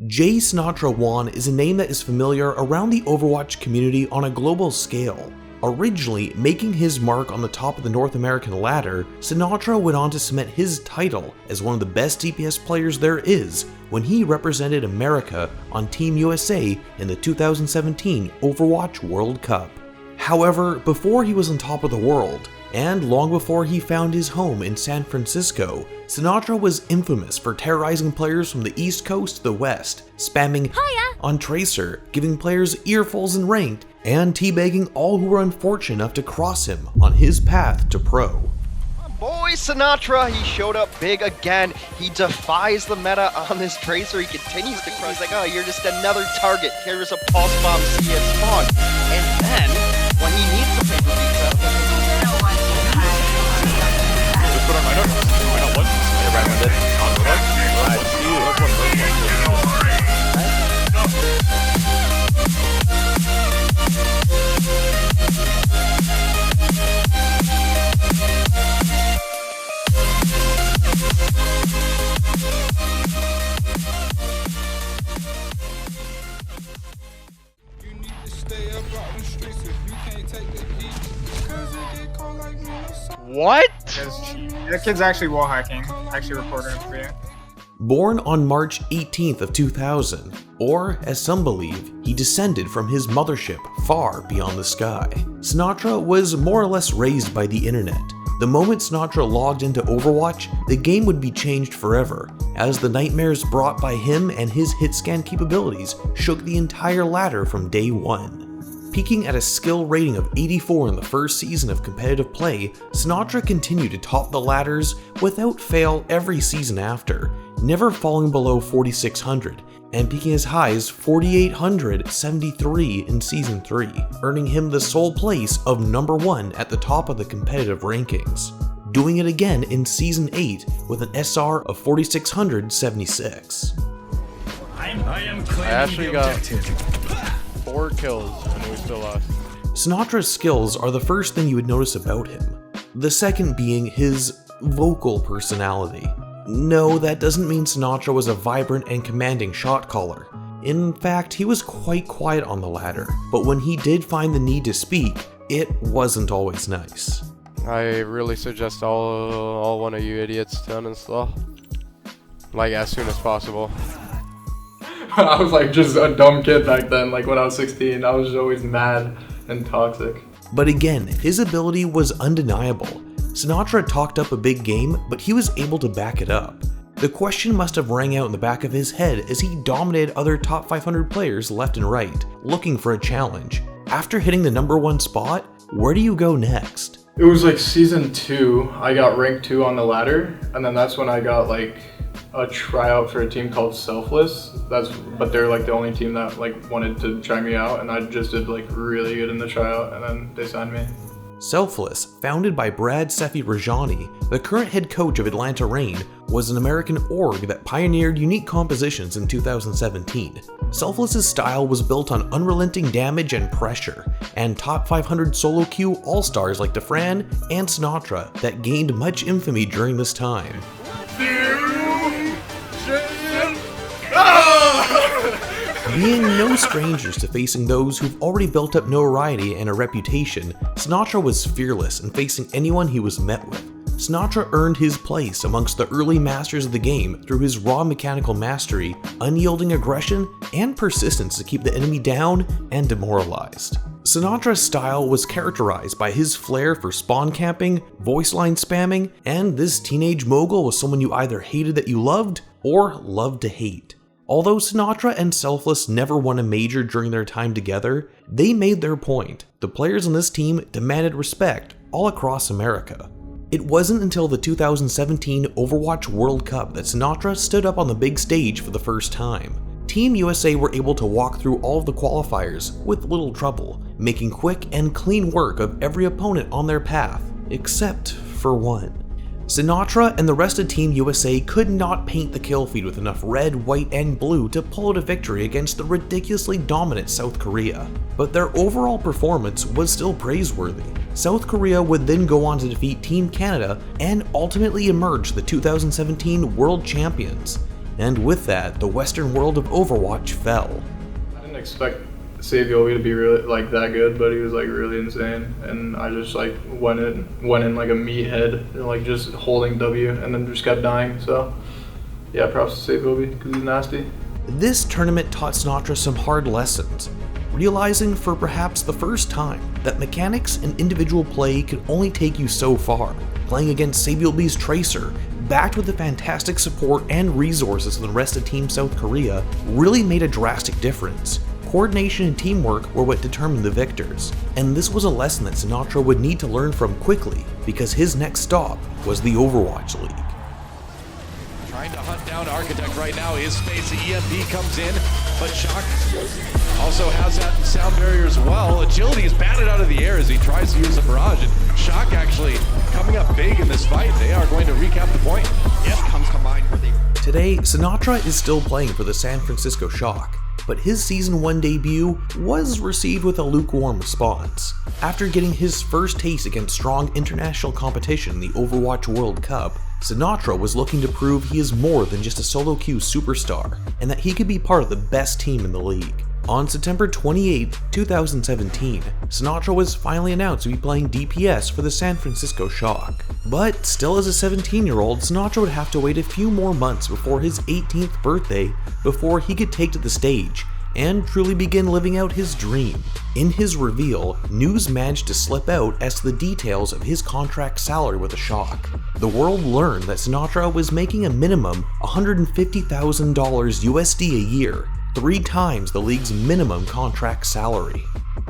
Sinatraa 1 is a name that is familiar around the Overwatch community on a global scale. Originally making his mark on the top of the North American ladder, Sinatraa went on to cement his title as one of the best DPS players there is when he represented America on Team USA in the 2017 Overwatch World Cup. However, before he was on top of the world, and long before he found his home in San Francisco, Sinatraa was infamous for terrorizing players from the East Coast to the West, spamming "Hiya" on Tracer, giving players earfuls in ranked, and teabagging all who were unfortunate enough to cross him on his path to pro. Boy, Sinatraa, he showed up big again. He defies the meta on this Tracer. He continues to cross, like, oh, you're just another target. Here's a pulse bomb, see it spawn. And then, when he needs to play for pizza, What? That kid's actually wall hacking. Actually reported him for you. Born on March 18th of 2000, or as some believe, he descended from his mothership far beyond the sky, Sinatraa was more or less raised by the internet. The moment Sinatraa logged into Overwatch, the game would be changed forever, as the nightmares brought by him and his hit scan capabilities shook the entire ladder from day one. Peaking at a skill rating of 84 in the first season of competitive play, Sinatraa continued to top the ladders without fail every season after, never falling below 4600, and peaking as high as 4873 in Season 3, earning him the sole place of number 1 at the top of the competitive rankings. Doing it again in Season 8 with an SR of 4676. I actually got 4 kills and we still lost. Sinatraa's skills are the first thing you would notice about him, the second being his vocal personality. No, that doesn't mean Sinatraa was a vibrant and commanding shot caller. In fact, he was quite quiet on the ladder, but when he did find the need to speak, it wasn't always nice. I really suggest all one of you idiots to uninstall. Like, as soon as possible. I was like just a dumb kid back then, like when I was 16, I was just always mad and toxic. But again, his ability was undeniable. Sinatraa talked up a big game, but he was able to back it up. The question must have rang out in the back of his head as he dominated other top 500 players left and right, looking for a challenge. After hitting the number 1 spot, where do you go next? It was like Season 2, I got rank 2 on the ladder, and then that's when I got like a tryout for a team called Selfless. But they're like the only team that like wanted to try me out, and I just did like really good in the tryout, and then they signed me. Selfless, founded by Brad Sefi Rajani, the current head coach of Atlanta Reign, was an American org that pioneered unique compositions in 2017. Selfless's style was built on unrelenting damage and pressure, and top 500 solo queue all-stars like Defran and Sinatraa that gained much infamy during this time. Being no strangers to facing those who've already built up notoriety and a reputation, Sinatraa was fearless in facing anyone he was met with. Sinatraa earned his place amongst the early masters of the game through his raw mechanical mastery, unyielding aggression, and persistence to keep the enemy down and demoralized. Sinatraa's style was characterized by his flair for spawn camping, voice line spamming, and this teenage mogul was someone you either hated that you loved or loved to hate. Although Sinatraa and Selfless never won a major during their time together, they made their point. The players on this team demanded respect all across America. It wasn't until the 2017 Overwatch World Cup that Sinatraa stood up on the big stage for the first time. Team USA were able to walk through all of the qualifiers with little trouble, making quick and clean work of every opponent on their path, except for one. Sinatraa and the rest of Team USA could not paint the kill feed with enough red, white, and blue to pull out a victory against the ridiculously dominant South Korea. But their overall performance was still praiseworthy. South Korea would then go on to defeat Team Canada and ultimately emerge the 2017 World Champions. and with that, the western world of Overwatch fell. I didn't expect Saviovi to be really like that good, but he was like really insane, and I just like went in like a meathead, like just holding W, and then just kept dying. So yeah, props to Saviovi because he's nasty. This tournament taught Sinatraa some hard lessons, realizing for perhaps the first time that mechanics and individual play could only take you so far. Playing against Saviovi's Tracer, backed with the fantastic support and resources of the rest of Team South Korea, really made a drastic difference. Coordination and teamwork were what determined the victors, and this was a lesson that Sinatraa would need to learn from quickly, because his next stop was the Overwatch League. Trying to hunt down Architect right now. His space, the EMP comes in, but Shock also has that sound barrier as well. Agility is batted out of the air as he tries to use the barrage, and Shock actually coming up big in this fight. They are going to recap the point. Yep, comes combined where they... Today, Sinatraa is still playing for the San Francisco Shock, but his Season 1 debut was received with a lukewarm response. After getting his first taste against strong international competition in the Overwatch World Cup, Sinatraa was looking to prove he is more than just a solo queue superstar, and that he could be part of the best team in the league. On September 28, 2017, Sinatraa was finally announced to be playing DPS for the San Francisco Shock. But still, as a 17-year-old, Sinatraa would have to wait a few more months before his 18th birthday before he could take to the stage and truly begin living out his dream. In his reveal, news managed to slip out as to the details of his contract salary with the Shock. The world learned that Sinatraa was making a minimum $150,000 USD a year, 3 times the league's minimum contract salary.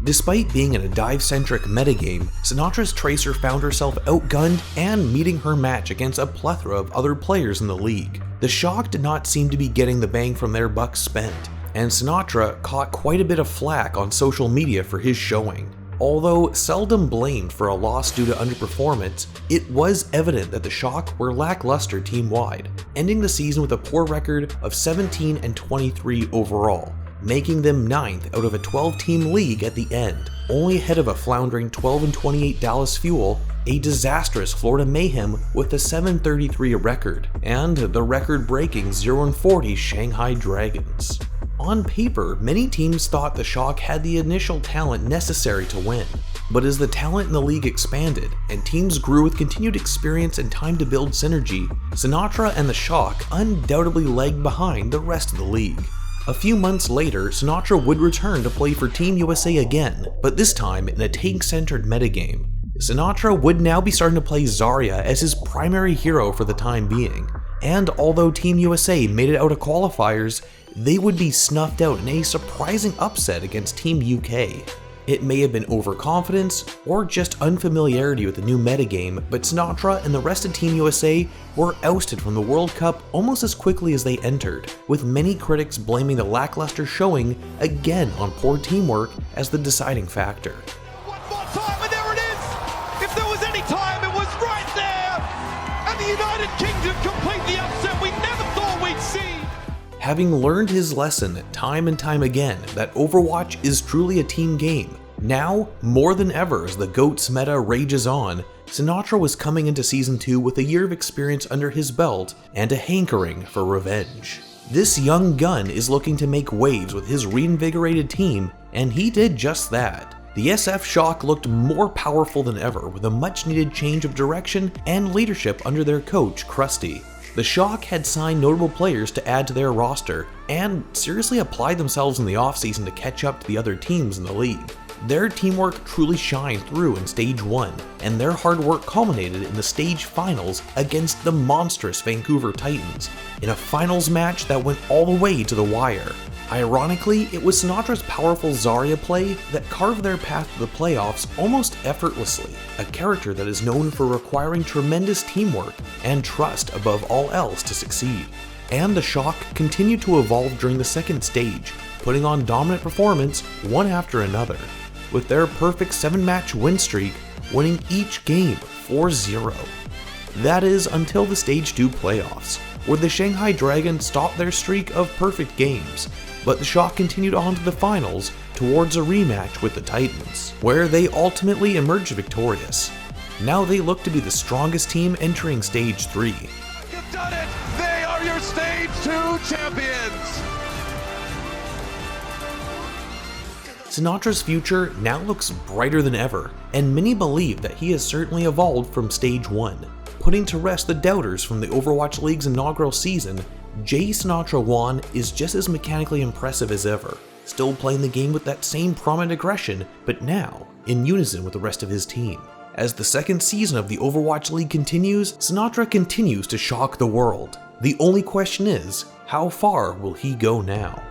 Despite being in a dive-centric metagame, Sinatraa's Tracer found herself outgunned and meeting her match against a plethora of other players in the league. The Shock did not seem to be getting the bang from their buck spent, and Sinatraa caught quite a bit of flack on social media for his showing. Although seldom blamed for a loss due to underperformance, it was evident that the Shock were lackluster team-wide, ending the season with a poor record of 17-23 overall, making them 9th out of a 12-team league at the end, only ahead of a floundering 12-28 Dallas Fuel, a disastrous Florida Mayhem with a 7-33 record, and the record-breaking 0-40 Shanghai Dragons. On paper, many teams thought the Shock had the initial talent necessary to win, but as the talent in the league expanded and teams grew with continued experience and time to build synergy, Sinatraa and the Shock undoubtedly lagged behind the rest of the league. A few months later, Sinatraa would return to play for Team USA again, but this time in a tank-centered metagame. Sinatraa would now be starting to play Zarya as his primary hero for the time being, and although Team USA made it out of qualifiers, they would be snuffed out in a surprising upset against Team UK. It may have been overconfidence or just unfamiliarity with the new metagame, but Sinatraa and the rest of Team USA were ousted from the World Cup almost as quickly as they entered, with many critics blaming the lackluster showing again on poor teamwork as the deciding factor. One more time, and there it is! If there was any time, it was right there! And the United Kingdom complete the upset we never thought we'd see! Having learned his lesson time and time again that Overwatch is truly a team game, now, more than ever as the GOATS meta rages on, Sinatraa was coming into Season 2 with a year of experience under his belt and a hankering for revenge. This young gun is looking to make waves with his reinvigorated team, and he did just that. The SF Shock looked more powerful than ever with a much needed change of direction and leadership under their coach, Krusty. The Shock had signed notable players to add to their roster, and seriously applied themselves in the offseason to catch up to the other teams in the league. Their teamwork truly shined through in Stage 1, and their hard work culminated in the Stage Finals against the monstrous Vancouver Titans, in a finals match that went all the way to the wire. Ironically, it was Sinatraa's powerful Zarya play that carved their path to the playoffs almost effortlessly, a character that is known for requiring tremendous teamwork and trust above all else to succeed. And the Shock continued to evolve during the second stage, putting on dominant performance one after another, with their perfect 7-match win streak winning each game 4-0. That is until the Stage 2 playoffs, where the Shanghai Dragons stopped their streak of perfect games, but the Shock continued on to the finals towards a rematch with the Titans, where they ultimately emerged victorious. Now they look to be the strongest team entering Stage 3. You've done it! They are are your Stage 2 champions. Sinatra's future now looks brighter than ever, and many believe that he has certainly evolved from Stage 1. Putting to rest the doubters from the Overwatch League's inaugural season, Sinatraa 1 is just as mechanically impressive as ever, still playing the game with that same prominent aggression, but now in unison with the rest of his team. As the second season of the Overwatch League continues, Sinatraa continues to shock the world. The only question is, how far will he go now?